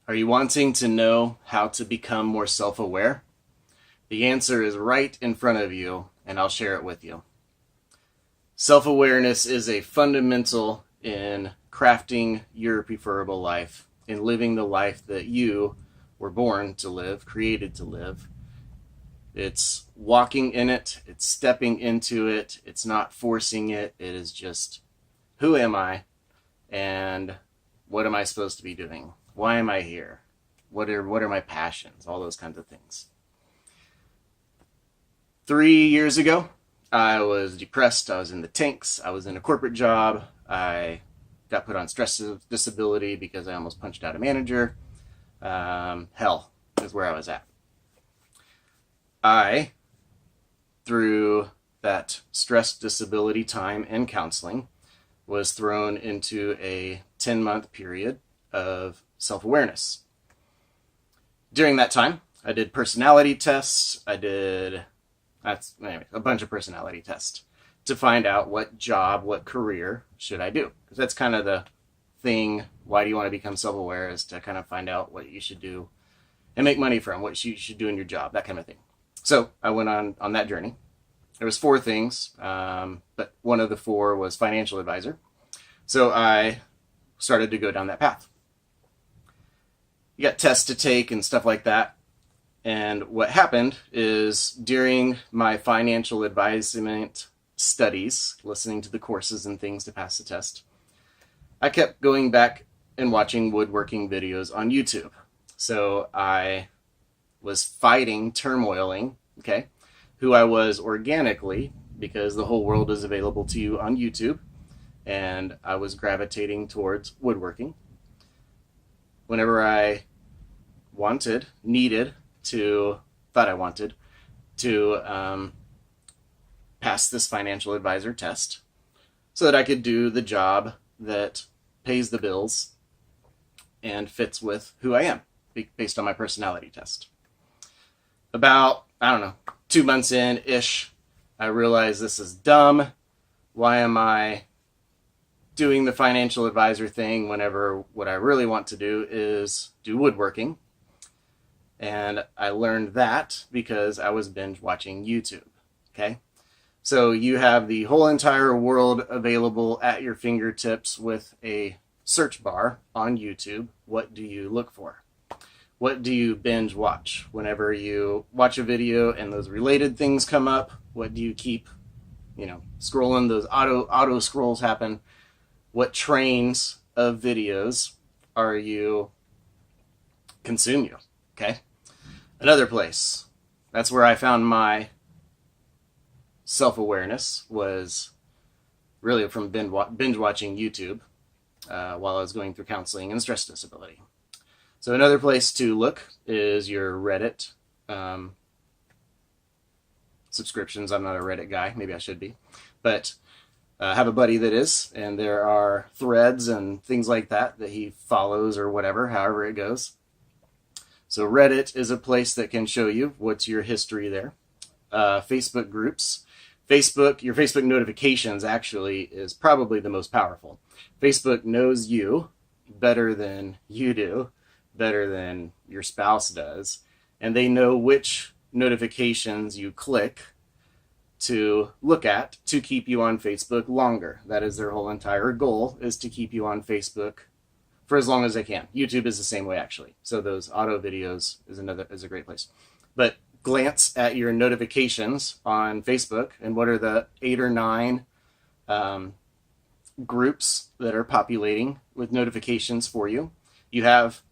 Are you wanting to know how to become more self-aware? The answer is right in front of you, and I'll share it with you. Self-awareness is a fundamental in crafting your preferable life, in living the life that you were born to live, created to live. It's walking in it, it's stepping into it, it's not forcing it. It is just, who am I, and what am I supposed to be doing? Why am I here? What are my passions? All those kinds of things. 3 years ago, I was depressed. I was in the tanks. I was in a corporate job. I got put on stress disability because I almost punched out a manager. Hell is where I was at. I, through that stress disability time and counseling, was thrown into a 10-month period of self-awareness. During that time, I did personality tests. I did a bunch of personality tests to find out what job, what career should I do. Because that's kind of the thing. Why do you want to become self-aware? Is to kind of find out what you should do and make money from, what you should do in your job, that kind of thing. So I went on that journey. There was 4 things, but one of the 4 was financial advisor. So I started to go down that path. You got tests to take and stuff like that. And what happened is during my financial advisement studies, listening to the courses and things to pass the test, I kept going back and watching woodworking videos on YouTube. So I was fighting, turmoiling, who I was organically, because the whole world is available to you on YouTube. And I was gravitating towards woodworking. Whenever I thought I wanted to pass this financial advisor test so that I could do the job that pays the bills and fits with who I am based on my personality test. About, 2 months in-ish, I realized this is dumb. Why am I doing the financial advisor thing whenever what I really want to do is do woodworking? And I learned that because I was binge watching YouTube. So you have the whole entire world available at your fingertips with a search bar on YouTube. What do you look for? What do you binge watch? Whenever you watch a video and those related things come up, what do you keep, scrolling? Those auto scrolls happen. What trains of videos are you consume you? Another place. That's where I found my self-awareness, was really from binge watching YouTube while I was going through counseling and stress disability. So another place to look is your Reddit subscriptions. I'm not a Reddit guy. Maybe I should be. But I have a buddy that is, and there are threads and things like that he follows or whatever, however it goes. So Reddit is a place that can show you what's your history there. Facebook groups. Your Facebook notifications actually is probably the most powerful. Facebook knows you better than you do, better than your spouse does, and they know which notifications you click to look at to keep you on Facebook longer. That is their whole entire goal, is to keep you on Facebook for as long as they can. YouTube is the same way, actually. So those auto videos is a great place. But glance at your notifications on Facebook, and what are the 8 or 9 groups that are populating with notifications for you. You have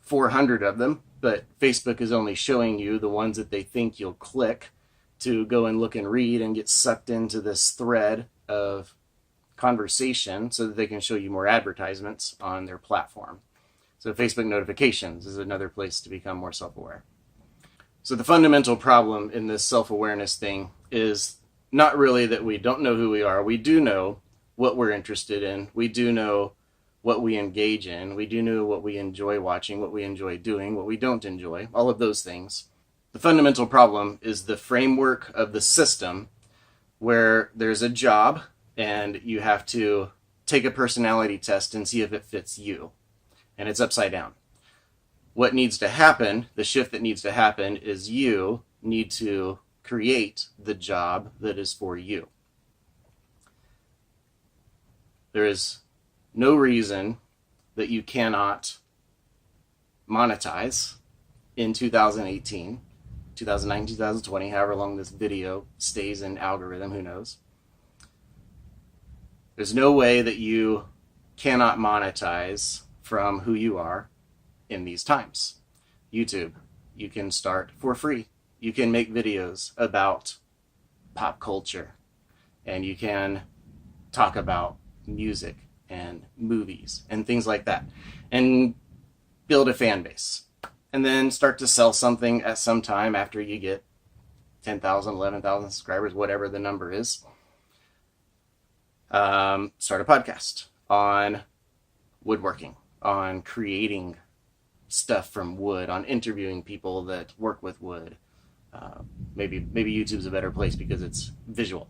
400 of them, but Facebook is only showing you the ones that they think you'll click to go and look and read and get sucked into this thread of conversation so that they can show you more advertisements on their platform. So Facebook notifications is another place to become more self-aware. So the fundamental problem in this self-awareness thing is not really that we don't know who we are. We do know what we're interested in. We do know what we engage in. We do know what we enjoy watching, what we enjoy doing, what we don't enjoy, all of those things. The fundamental problem is the framework of the system where there's a job and you have to take a personality test and see if it fits you. And it's upside down. what needs to happen, the shift that needs to happen, is you need to create the job that is for you. There is no reason that you cannot monetize in 2018, 2019, 2020, however long this video stays in algorithm, who knows. There's no way that you cannot monetize from who you are in these times. YouTube, you can start for free. You can make videos about pop culture, and you can talk about music and movies and things like that, and build a fan base, and then start to sell something at some time after you get 10,000, 11,000 subscribers, whatever the number is. Start a podcast on woodworking, on creating stuff from wood, on interviewing people that work with wood. Maybe YouTube's a better place because it's visual.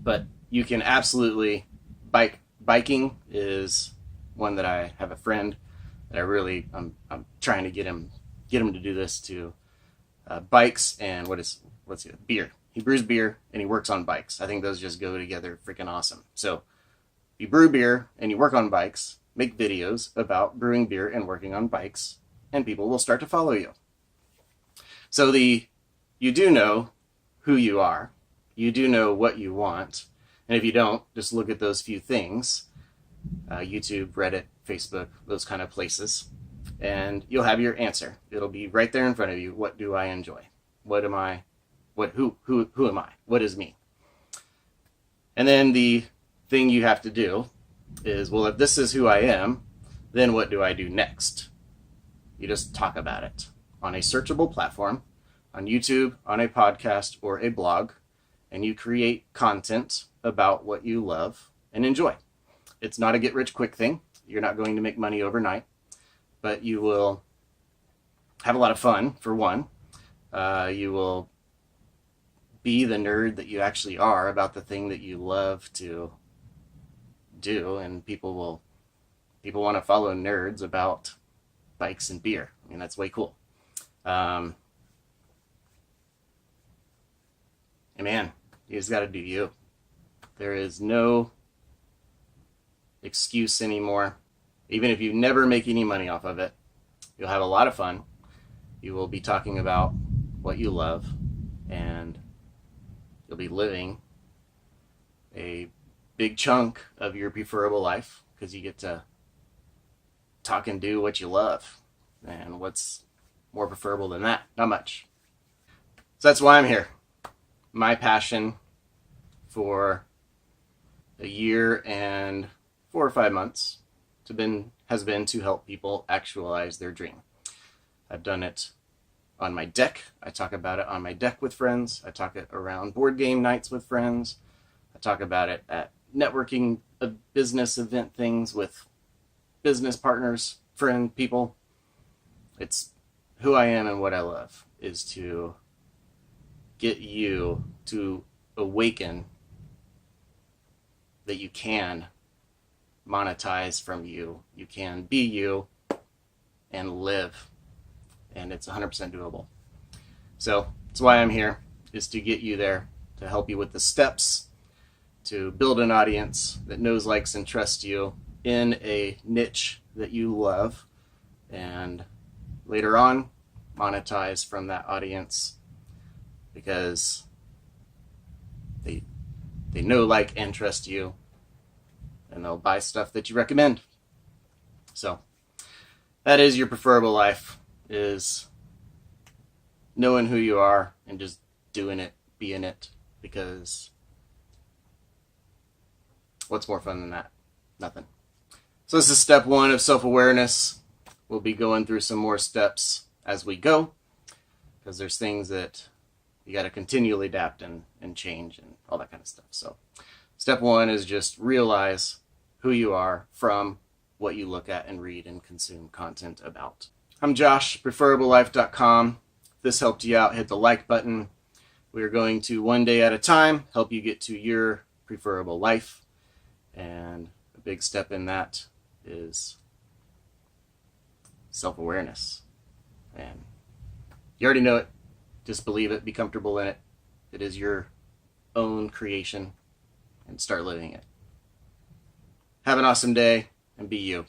But you can absolutely biking is one that I have a friend that I'm trying to get him to do this to bikes and what's it, beer. He brews beer and he works on bikes. I think those just go together freaking awesome. So you brew beer and you work on bikes, make videos about brewing beer and working on bikes, and people will start to follow you. So you do know who you are. You do know what you want. And if you don't, just look at those few things, YouTube, Reddit, Facebook, those kind of places, and you'll have your answer. It'll be right there in front of you. What do I enjoy? What am I? Who am I? What is me? And then the thing you have to do is, well, if this is who I am, then what do I do next? You just talk about it on a searchable platform, on YouTube, on a podcast, or a blog, and you create content about what you love and enjoy. It's not a get-rich-quick thing. You're not going to make money overnight, but you will have a lot of fun, for one. You will be the nerd that you actually are about the thing that you love to do, and people want to follow nerds about bikes and beer. I mean, that's way cool. And man, you just got to do you. There is no excuse anymore. Even if you never make any money off of it, you'll have a lot of fun. You will be talking about what you love, and you'll be living a big chunk of your preferable life because you get to talk and do what you love. And what's more preferable than that? Not much. So that's why I'm here. My passion for a year and 4 or 5 months has been to help people actualize their dream. I've done it on my deck. I talk about it on my deck with friends. I talk it around board game nights with friends. I talk about it at networking business event things with business partners, friend people. It's who I am and what I love is to get you to awaken that you can monetize from you. You can be you and live. And it's 100% doable. So that's why I'm here, is to get you there, to help you with the steps, to build an audience that knows, likes, and trusts you in a niche that you love, and later on, monetize from that audience because they know, like, and trust you, and they'll buy stuff that you recommend. So that is your preferable life, is knowing who you are and just doing it, being it, because what's more fun than that? Nothing. So this is step 1 of self-awareness. We'll be going through some more steps as we go, because there's things that you got to continually adapt and change and all that kind of stuff. So step 1 is just realize who you are from what you look at and read and consume content about. I'm Josh, PreferableLife.com. If this helped you out, hit the like button. We're going to, one day at a time, help you get to your preferable life. And a big step in that is self-awareness. And you already know it. Just believe it. Be comfortable in it. It is your own creation, and start living it. Have an awesome day, and be you.